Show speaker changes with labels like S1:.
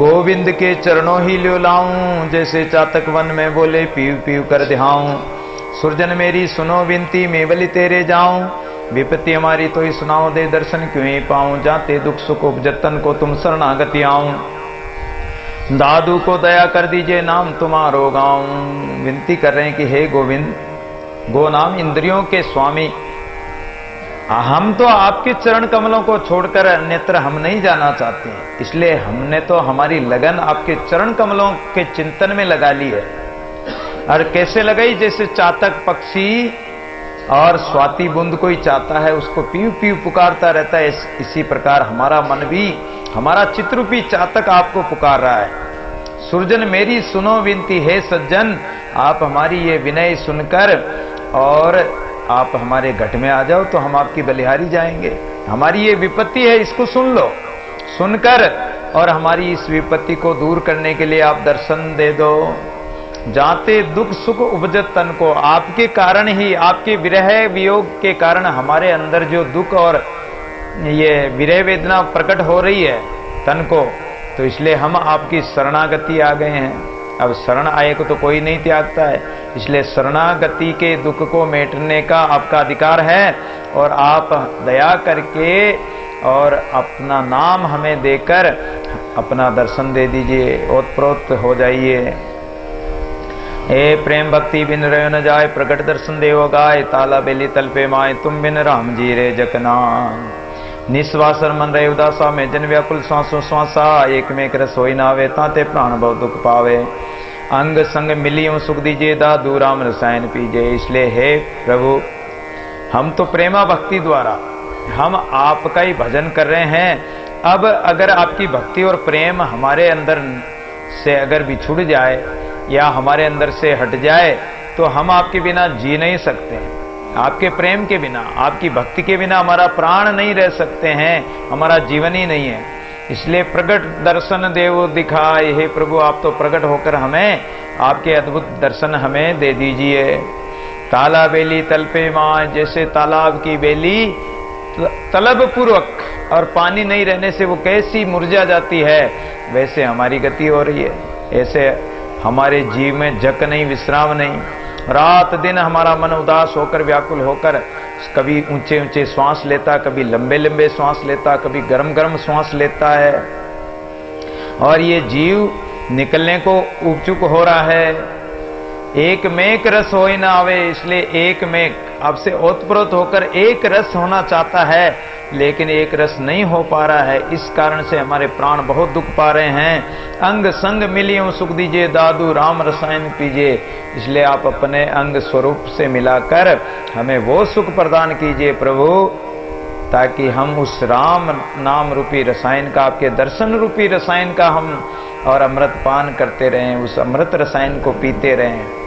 S1: गोविंद के चरणों ही ल्यो लाऊं, जैसे चातक वन में बोले पीव पीव कर दिहाऊं। सुरजन मेरी सुनो विनती, मैं बलि तेरे जाऊं। विपत्ति हमारी तो ही सुनाओ, दे दर्शन क्यों ही पाऊं। जाते दुख सुख उपजतन को तुम शरणागति आऊं। दादू को दया कर दीजिए, नाम तुम्हारो गाऊं। विनती कर रहे हैं कि हे गोविंद, गो नाम इंद्रियों के स्वामी, हम तो आपके चरण कमलों को छोड़कर अन्यत्र हम नहीं जाना चाहते हैं, इसलिए हमने तो हमारी लगन आपके चरण कमलों के चिंतन में लगा ली है। और कैसे लगाई? जैसे चातक पक्षी और स्वाति बूंद कोई चाहता है, उसको पीव पीव पुकारता रहता है, इसी प्रकार हमारा मन भी, हमारा चित्रूपी चातक आपको पुकार रहा है। सुरजन मेरी सुनो विनती, हे सज्जन आप हमारी ये विनय सुनकर और आप हमारे घट में आ जाओ तो हम आपकी बलिहारी जाएंगे। हमारी ये विपत्ति है, इसको सुन लो, सुनकर और हमारी इस विपत्ति को दूर करने के लिए आप दर्शन दे दो। जाते दुख सुख उपजत तन को, आपके कारण ही, आपके विरह वियोग के कारण हमारे अंदर जो दुख और ये विरह वेदना प्रकट हो रही है तन को, तो इसलिए हम आपकी शरणागति आ गए हैं। अब शरण आए को तो कोई नहीं त्यागता है, इसलिए शरणागति के दुख को मेटने का आपका अधिकार है। और आप दया करके और अपना नाम हमें देकर अपना दर्शन दे दीजिए, ओतप्रोत हो जाइए। हे प्रेम भक्ति बिन रह न जाए, प्रकट दर्शन देव गाय। ताला बेली तल पे माए, तुम बिन राम जी रे जकना। निस्वासर मन रहे उदासा में, जन व्याकुल श्वासों श्वासा। एक में एक रस होई नावे, ताते प्राण बहुत दुख पावे। अंग संग मिलियों सुख दीजिए, दादू राम रसायन पीजे। इसलिए हे प्रभु, हम तो प्रेमा भक्ति द्वारा हम आपका ही भजन कर रहे हैं। अब अगर आपकी भक्ति और प्रेम हमारे अंदर से अगर बिछुड़ जाए या हमारे अंदर से हट जाए, तो हम आपके बिना जी नहीं सकते हैं। आपके प्रेम के बिना, आपकी भक्ति के बिना हमारा प्राण नहीं रह सकते हैं, हमारा जीवन ही नहीं है। इसलिए प्रकट दर्शन देव दिखाए, हे प्रभु आप तो प्रकट होकर हमें आपके अद्भुत दर्शन हमें दे दीजिए। ताला बेली तल पे माँ, जैसे तालाब की बेली तलब पूर्वक और पानी नहीं रहने से वो कैसी मुरझा जाती है, वैसे हमारी गति हो रही है। ऐसे हमारे जीव में जक नहीं, विश्राम नहीं। रात दिन हमारा मन उदास होकर, व्याकुल होकर, कभी ऊंचे ऊंचे श्वास लेता, कभी लंबे लंबे श्वास लेता, कभी गरम गरम श्वास लेता है। और ये जीव निकलने को उपचुक हो रहा है। एक मेक रस होई ना आवे, इसलिए एक मेक आपसे ओतप्रोत होकर एक रस होना चाहता है, लेकिन एक रस नहीं हो पा रहा है। इस कारण से हमारे प्राण बहुत दुख पा रहे हैं। अंग संग मिलियों सुख दीजिए, दादू राम रसायन पीजिए। इसलिए आप अपने अंग स्वरूप से मिलाकर हमें वो सुख प्रदान कीजिए प्रभु, ताकि हम उस राम नाम रूपी रसायन का, आपके दर्शन रूपी रसायन का हम और अमृत पान करते रहें, उस अमृत रसायन को पीते रहें।